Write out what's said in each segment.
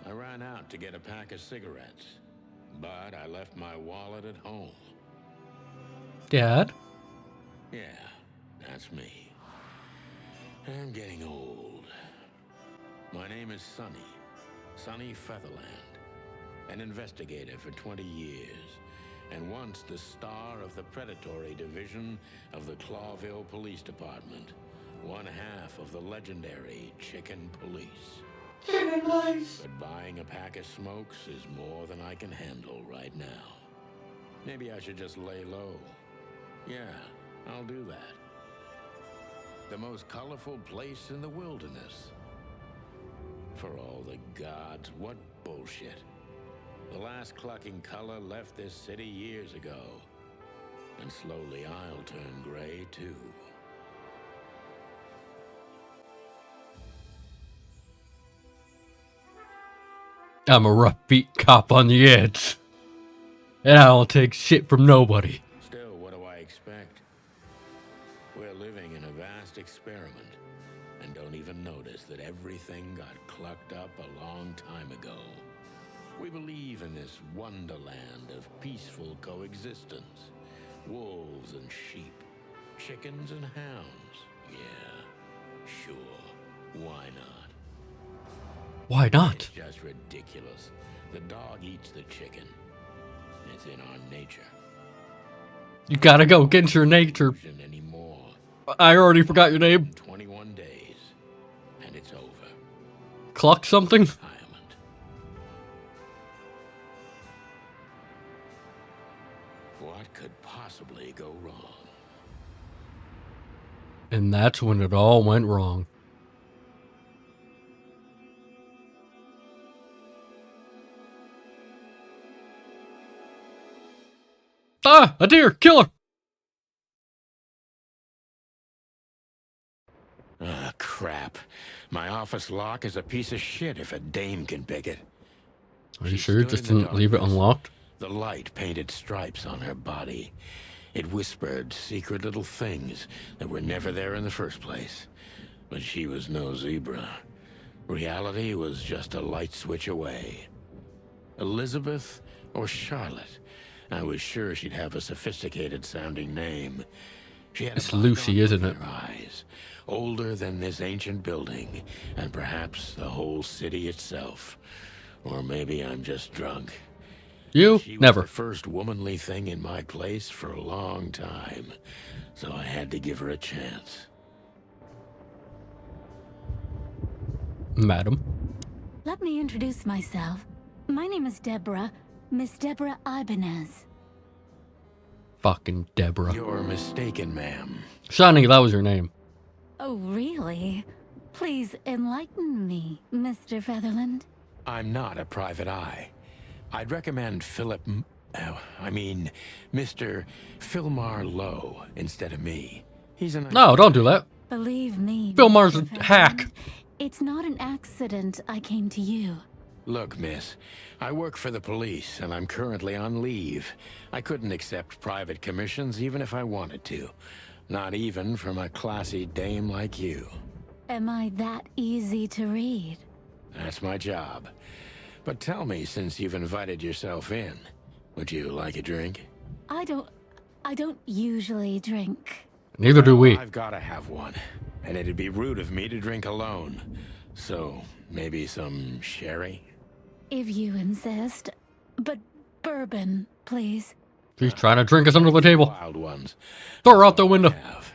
I ran out to get a pack of cigarettes, but I left my wallet at home. Dad? Yeah, that's me. I'm getting old. My name is Sonny Featherland, an investigator for 20 years, and once the star of the predatory division of the Clawville Police Department, one half of the legendary Chicken Police. Chicken Police! But buying a pack of smokes is more than I can handle right now. Maybe I should just lay low. Yeah, I'll do that. The most colorful place in the wilderness. For all the gods, what bullshit. The last clucking color left this city years ago. And slowly I'll turn gray too. I'm a rough beat cop on the edge. And I don't take shit from nobody. Still, what do I expect? We're living in a vast experiment, and don't even notice that everything got clucked up a long time ago. We believe in this wonderland of peaceful coexistence. Wolves and sheep, chickens and hounds. Yeah, sure, why not? Why not? It's just ridiculous. The dog eats the chicken. It's in our nature. You gotta go get your nature. Anymore. I already forgot your name. 21 days, and it's over. Cluck something? Retirement. What could possibly go wrong? And that's when it all went wrong. Ah! A deer! Killer! Ah, crap. My office lock is a piece of shit if a dame can pick it. Are you She sure you stood just in the didn't leave it darkness. unlocked? The light painted stripes on her body. It whispered secret little things that were never there in the first place. But she was no zebra. Reality was just a light switch away. Elizabeth or Charlotte? I was sure she'd have a sophisticated sounding name. She had It's a Lucy, bug isn't in it? her eyes, older than this ancient building, and perhaps the whole city itself. Or maybe I'm just drunk. You? She was Never. the first womanly thing in my place for a long time, so I had to give her a chance. Madam. Let me introduce myself. My name is Deborah, Miss Deborah Ibanez. Fucking Deborah. You're mistaken, ma'am. Sonny, that was your name. Oh, really? Please enlighten me, Mr. Featherland. I'm not a private eye. I'd recommend Mr. Philmar Lowe instead of me. He's a nice No, don't do that. Believe me, Philmar's Mr. a Featherland, hack. It's not an accident I came to you. Look, miss, I work for the police, and I'm currently on leave. I couldn't accept private commissions even if I wanted to. Not even from a classy dame like you. Am I that easy to read? That's my job. But tell me, since you've invited yourself in, would you like a drink? I don't usually drink. Neither do we. I've gotta have one, and it'd be rude of me to drink alone. So, maybe some sherry? If you insist. But bourbon, please. She's trying to drink us under the table. Wild ones. Throw her out the window. Have.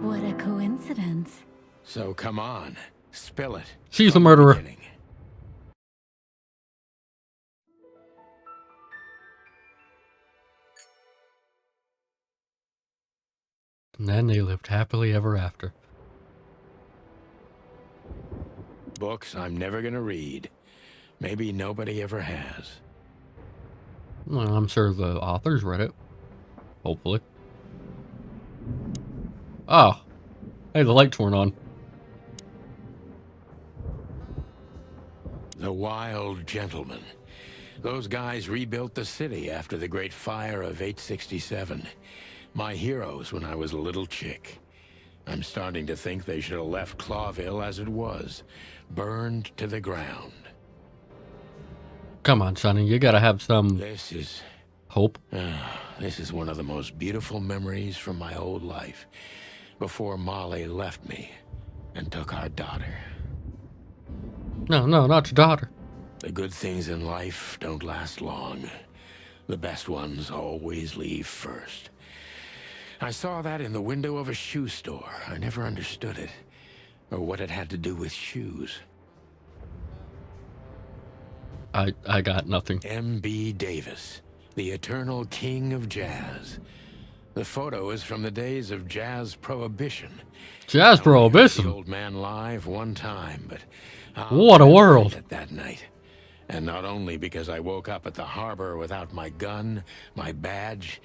What a coincidence. So come on, spill it. She's the from murderer. beginning. And then they lived happily ever after. Books I'm never gonna read. Maybe nobody ever has. Well, I'm sure the authors read it. Hopefully. Oh. Hey, the lights weren't on. The Wild Gentlemen. Those guys rebuilt the city after the Great Fire of 867. My heroes when I was a little chick. I'm starting to think they should have left Clawville as it was, burned to the ground. Come on, Sonny. You gotta have some This is hope. this is one of the most beautiful memories from my old life before Molly left me and took our daughter. No, not your daughter. The good things in life don't last long. The best ones always leave first. I saw that in the window of a shoe store. I never understood it, or what it had to do with shoes. I got nothing. M.B. Davis, the eternal king of jazz. The photo is from the days of jazz prohibition. Jazz I only heard prohibition. the old man live one time, but What a world. it that night. And not only because I woke up at the harbor without my gun, my badge,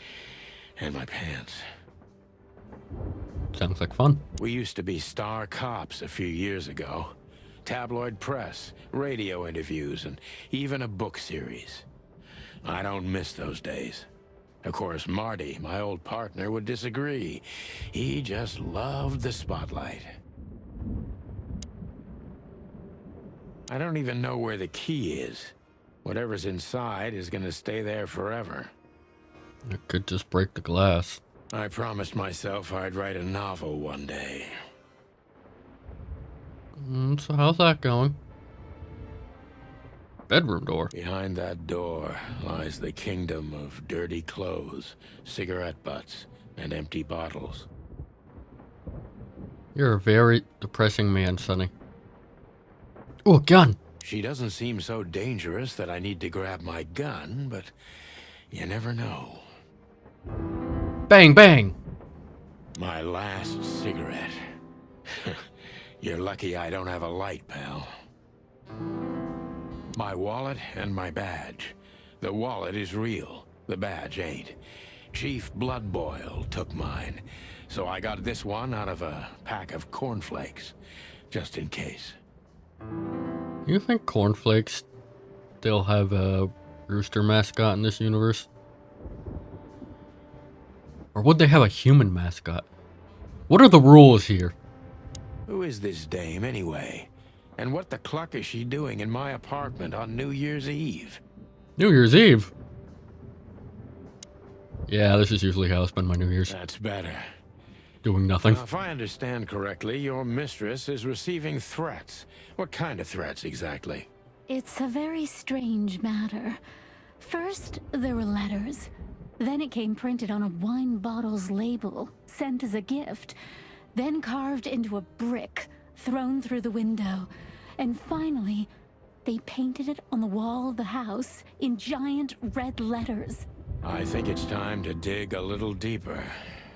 and my pants. Sounds like fun. We used to be star cops a few years ago. Tabloid press, radio interviews, and even a book series. I don't miss those days. Of course, Marty, my old partner, would disagree. He just loved the spotlight. I don't even know where the key is. Whatever's inside is gonna stay there forever. I could just break the glass. I promised myself I'd write a novel one day. So how's that going? Bedroom door. Behind that door lies the kingdom of dirty clothes, cigarette butts, and empty bottles. You're a very depressing man, Sonny. Oh, a gun. She doesn't seem so dangerous that I need to grab my gun, but you never know. Bang, bang. My last cigarette. You're lucky I don't have a light, pal. My wallet and my badge. The wallet is real. The badge ain't. Chief Bloodboil took mine, so I got this one out of a pack of cornflakes, just in case. You think cornflakes still have a rooster mascot in this universe? Or would they have a human mascot? What are the rules here? Who is this dame, anyway? And what the cluck is she doing in my apartment on New Year's Eve? New Year's Eve? Yeah, this is usually how I spend my New Year's. That's better. Doing nothing. Now, if I understand correctly, your mistress is receiving threats. What kind of threats, exactly? It's a very strange matter. First, there were letters. Then it came printed on a wine bottle's label, sent as a gift. Then carved into a brick, thrown through the window. And finally, they painted it on the wall of the house in giant red letters. I think it's time to dig a little deeper.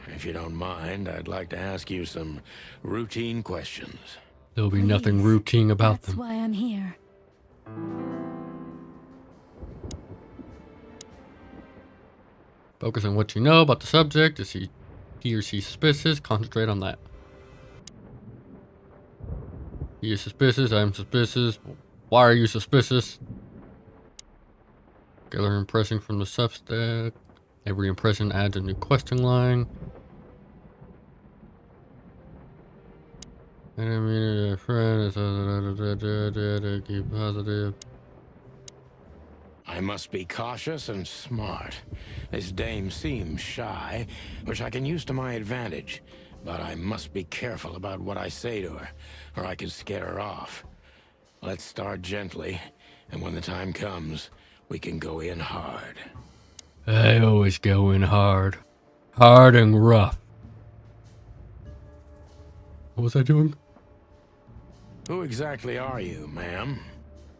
If you don't mind, I'd like to ask you some routine questions. There'll be nothing Please. routine about That's them. why I'm here. Focus on what you know about the subject. Is he or she suspicious? Concentrate on that. He is suspicious. I am suspicious. Why are you suspicious? Gather impression from the substack. Every impression adds a new question line. Enemy a friend. Keep positive. I must be cautious and smart. This dame seems shy, which I can use to my advantage. But I must be careful about what I say to her, or I could scare her off. Let's start gently, and when the time comes, we can go in hard. I always go in hard. Hard and rough. What was I doing? Who exactly are you, ma'am?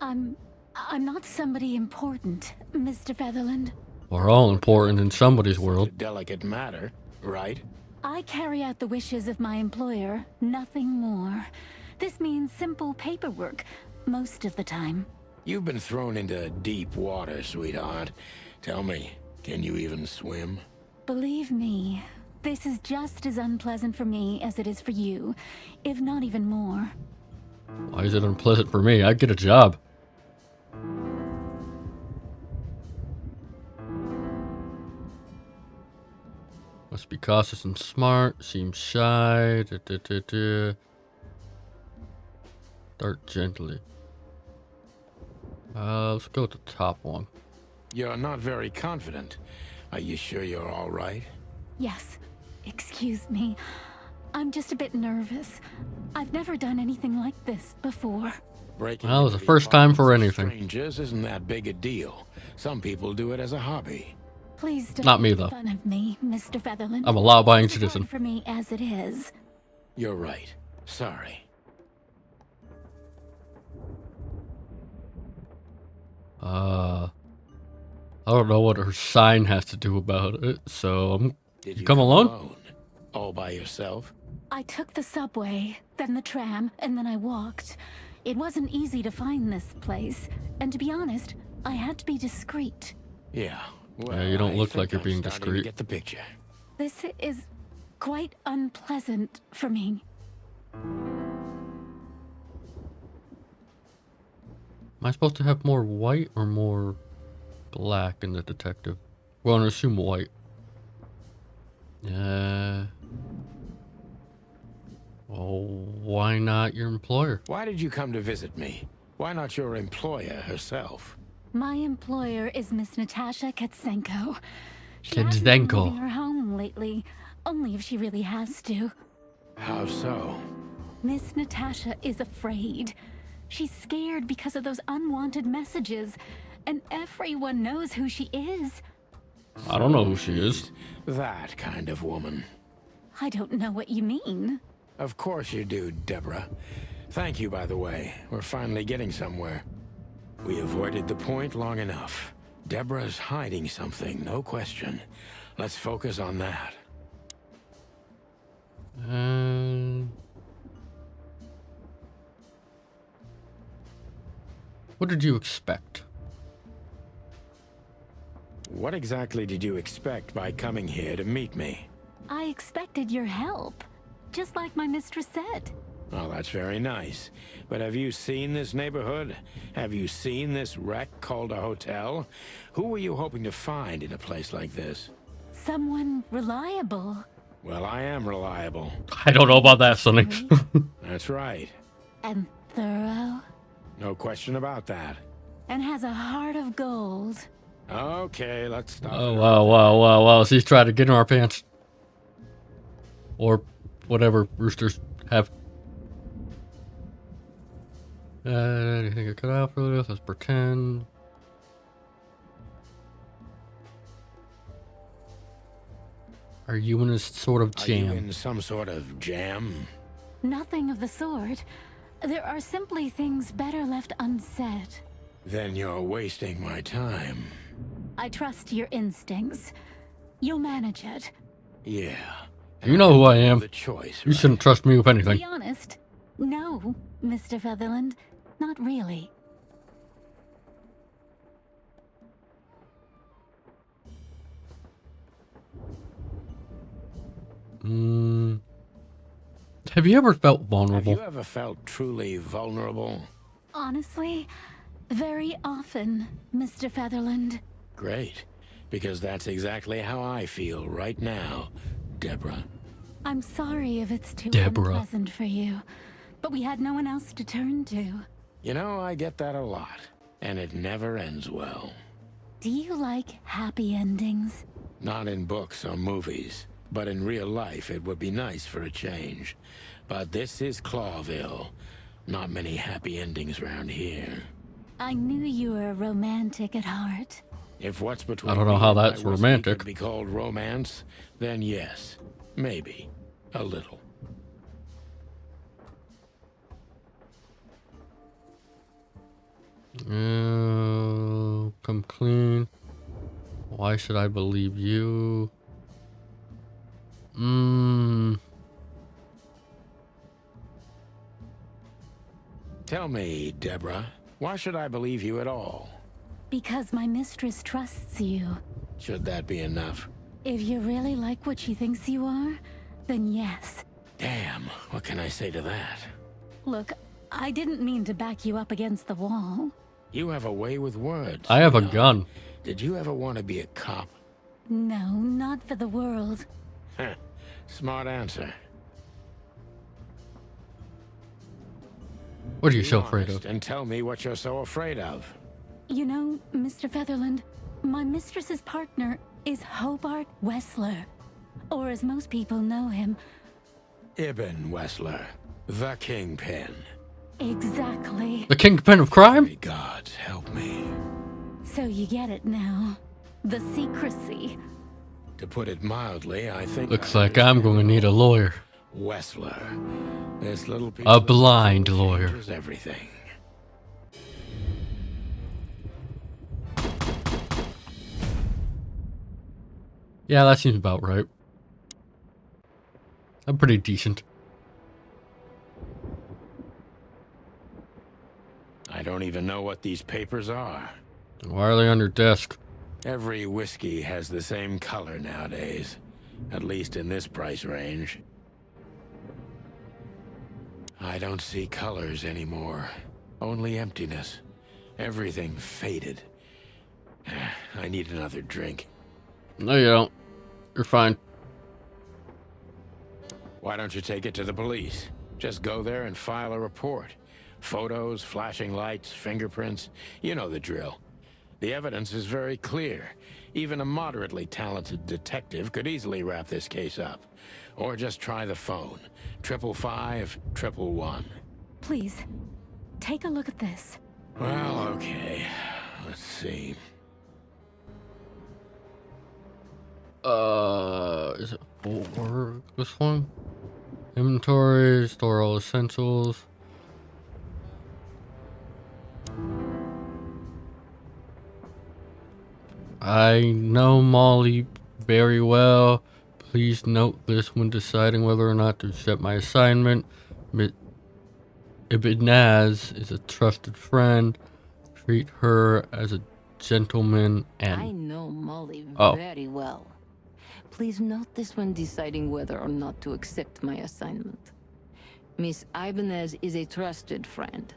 I'm not somebody important, Mr. Featherland. We're all important in somebody's It's a world. delicate matter, right? I carry out the wishes of my employer, nothing more. This means simple paperwork, most of the time. You've been thrown into deep water, sweetheart. Tell me, can you even swim? Believe me, this is just as unpleasant for me as it is for you, if not even more. Why is it unpleasant for me? I get a job. Must be cautious and smart. Seems shy. Start gently. Let's go with the top one. You're not very confident. Are you sure you're all right? Yes. Excuse me. I'm just a bit nervous. I've never done anything like this before. Breaking Well, it was into the first time for apartments of anything. Strangers isn't that big a deal. Some people do it as a hobby. Please don't Not me, make though. fun of me, Mr. Featherland. I'm a law-abiding It's hard citizen. for me as it is. You're right. Sorry. I don't know what her sign has to do about it, so Did you come alone? All by yourself? I took the subway, then the tram, and then I walked. It wasn't easy to find this place, and to be honest, I had to be discreet. Yeah. Well, you don't I look think like you're I'm being starting to discreet. Get the picture. This is quite unpleasant for me. Am I supposed to have more white or more black in the detective? Well, I'm gonna assume white. Well, why not your employer? Why did you come to visit me? Why not your employer herself? My employer is Miss Natasha Katsenko. She hasn't been Katsenko. leaving her home lately, only if she really has to. How so? Miss Natasha is afraid. She's scared because of those unwanted messages, and everyone knows who she is. I don't know who she is. That kind of woman. I don't know what you mean. Of course you do, Deborah. Thank you, by the way. We're finally getting somewhere. We avoided the point long enough. Deborah's hiding something, no question. Let's focus on that. What did you expect? What exactly did you expect by coming here to meet me? I expected your help, just like my mistress said. Well, that's very nice. But have you seen this neighborhood? Have you seen this wreck called a hotel? Who were you hoping to find in a place like this? Someone reliable. Well, I am reliable. I don't know about that, Sonny. That's right. And thorough. No question about that. And has a heart of gold. Okay, let's stop. Oh, wow. She's trying to get in our pants. Or whatever roosters have. Anything to cut out for this? Let's pretend. Are you in a sort of Are you jam? in some sort of jam? Nothing of the sort. There are simply things better left unsaid. Then you're wasting my time. I trust your instincts. You'll manage it. Yeah. You know who I am. The choice, You right? shouldn't trust me with To anything. be honest, no, Mr. Featherland. Not really. Have you ever felt Have vulnerable? you ever felt truly vulnerable? Honestly, very often, Mr. Featherland. Great. Because that's exactly how I feel right now, Deborah. I'm sorry if it's too Deborah. unpleasant for you, but we had no one else to turn to. You know, I get that a lot, and it never ends well. Do you like happy endings? Not in books or movies, but in real life it would be nice for a change. But this is Clawville. Not many happy endings around here. I knew you were romantic at heart. If what's between I don't know me how and my that's whiskey romantic. could be called romance, then yes, maybe a little. Come clean. Why should I believe you? Tell me, Deborah, why should I believe you at all? Because my mistress trusts you. Should that be enough? If you really like what she thinks you are, then yes. Damn, what can I say to that? Look, I didn't mean to back you up against the wall. You have a way with words. I have a you know. gun. Did you ever want to be a cop? No, not for the world. Heh, smart answer. What are you Be so afraid honest of? and tell me what you're so afraid of. You know, Mr. Featherland, my mistress's partner is Hobart Wessler. Or as most people know him, Ibn Wessler, the Kingpin. exactly. The kingpin of crime? May gods help me. So you get it now. The secrecy. To put it mildly, I think Looks I like I'm going to understand need a lawyer. Wessler. This little piece A of blind information lawyer. changes everything. Yeah, that seems about right. I'm pretty decent. I don't even know what these papers are. Why are they on your desk? Every whiskey has the same color nowadays, at least in this price range. I don't see colors anymore, only emptiness. Everything faded. I need another drink. No, you don't. You're fine. Why don't you take it to the police? Just go there and file a report. Photos, flashing lights, fingerprints, you know the drill. The evidence is very clear. Even a moderately talented detective could easily wrap this case up. Or just try the phone. 555-111. Please, take a look at this. Well, okay. Let's see. Is it for this one? Inventory, store all essentials. I know Molly very well. Please note this when deciding whether or not to accept my assignment. Ibnaz is a trusted friend. Treat her as a gentleman and... I know Molly Oh. very well. Please note this when deciding whether or not to accept my assignment. Miss Ibanez is a trusted friend.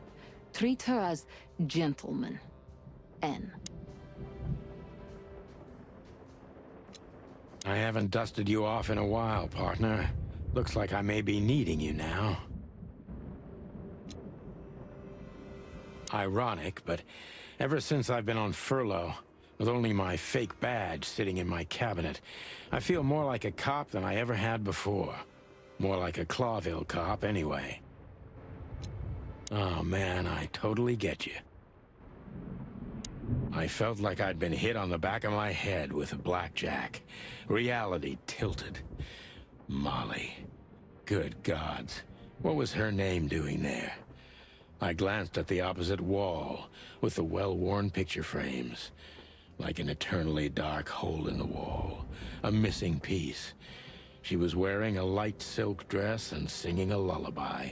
Treat her as gentleman. N. I haven't dusted you off in a while, partner. Looks like I may be needing you now. Ironic, but ever since I've been on furlough, with only my fake badge sitting in my cabinet, I feel more like a cop than I ever had before. More like a Clawville cop, anyway. Oh man, I totally get you. I felt like I'd been hit on the back of my head with a blackjack. Reality tilted. Molly. Good gods. What was her name doing there? I glanced at the opposite wall, with the well-worn picture frames. Like an eternally dark hole in the wall. A missing piece. She was wearing a light silk dress and singing a lullaby.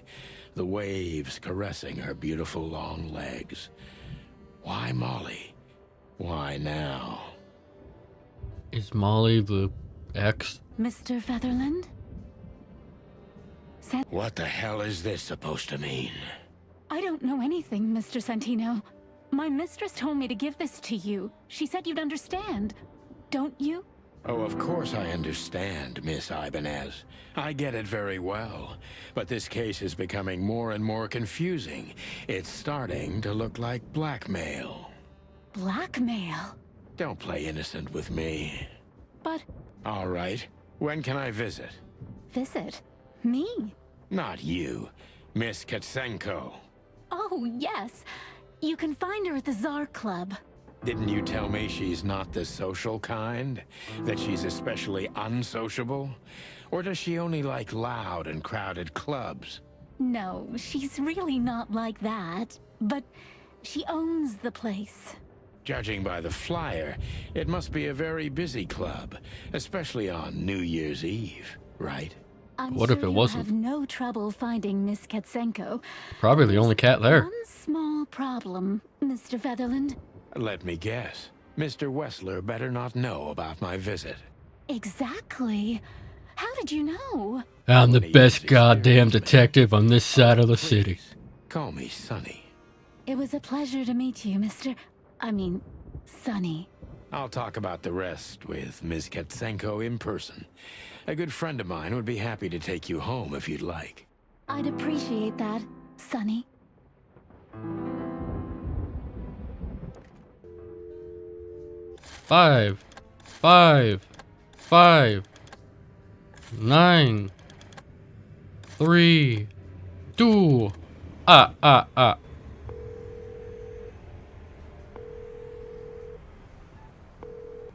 The waves caressing her beautiful long legs. Why Molly? Why now? Is Molly the ex? Mr. Featherland? What the hell is this supposed to mean? I don't know anything, Mr. Santino. My mistress told me to give this to you. She said you'd understand. Don't you? Oh, of course I understand, Miss Ibanez. I get it very well. But this case is becoming more and more confusing. It's starting to look like blackmail. Blackmail? Don't play innocent with me. But All right. When can I visit? visit me? Not you. Miss Katsenko. Oh, yes. You can find her at the Tsar Club. Didn't you tell me she's not the social kind? That she's especially unsociable? Or does she only like loud and crowded clubs? No, she's really not like that. But she owns the place. Judging by the flyer, it must be a very busy club, especially on New Year's Eve, right? I'm What sure if it you'll wasn't? have no trouble finding Miss Katsenko. Probably the only cat there. One small problem, Mr. Featherland. Let me guess. Mr. Wessler better not know about my visit. Exactly. How did you know? I'm the Wanna best use goddamn experience, man. detective on this side of the city. Please, call me Sonny. It was a pleasure to meet you, Sonny. I'll talk about the rest with Ms. Katsenko in person. A good friend of mine would be happy to take you home if you'd like. I'd appreciate that, Sonny. 5, 5, 5, 9, 3, 2.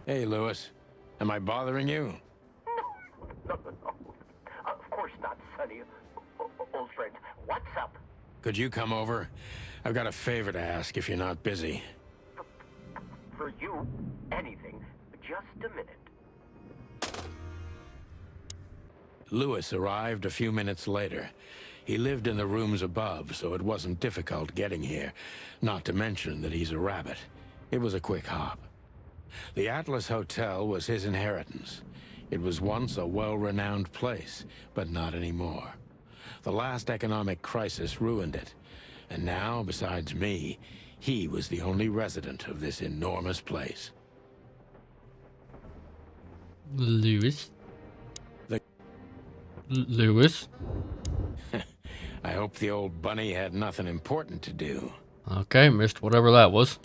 Hey, Lewis. Am I bothering you? No. Of course not, Sonny. Old friend, what's up? Could you come over? I've got a favor to ask if you're not busy. For you, anything. Just a minute. Lewis arrived a few minutes later. He lived in the rooms above, so it wasn't difficult getting here. Not to mention that he's a rabbit. It was a quick hop. The Atlas Hotel was his inheritance. It was once a well-renowned place, but not anymore. The last economic crisis ruined it. And now, besides me, he was the only resident of this enormous place. Lewis? The- Lewis? I hope the old bunny had nothing important to do. Okay, missed whatever that was.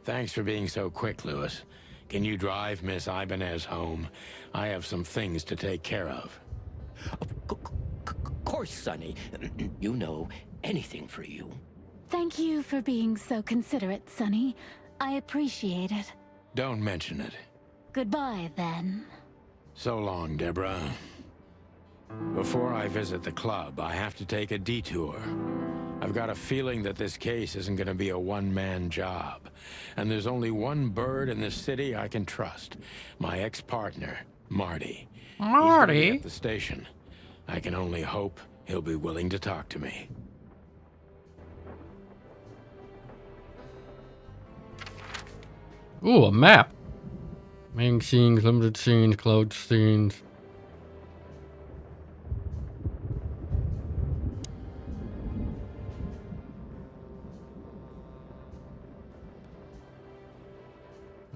Thanks for being so quick, Lewis. Can you drive Miss Ibanez home? I have some things to take care of. Of course, Sonny. You know, anything for you. Thank you for being so considerate, Sonny. I appreciate it. Don't mention it. Goodbye, then. So long, Deborah. Before I visit the club, I have to take a detour. I've got a feeling that this case isn't going to be a one-man job. And there's only one bird in this city I can trust. My ex-partner, Marty. He's gonna be at the station. I can only hope he'll be willing to talk to me. Ooh, a map. Main scenes, limited scenes, closed scenes.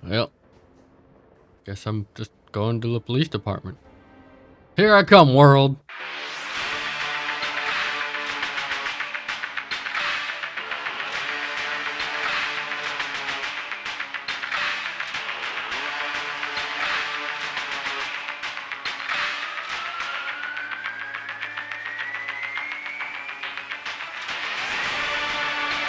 Well, guess I'm just going to the police department. Here I come, world.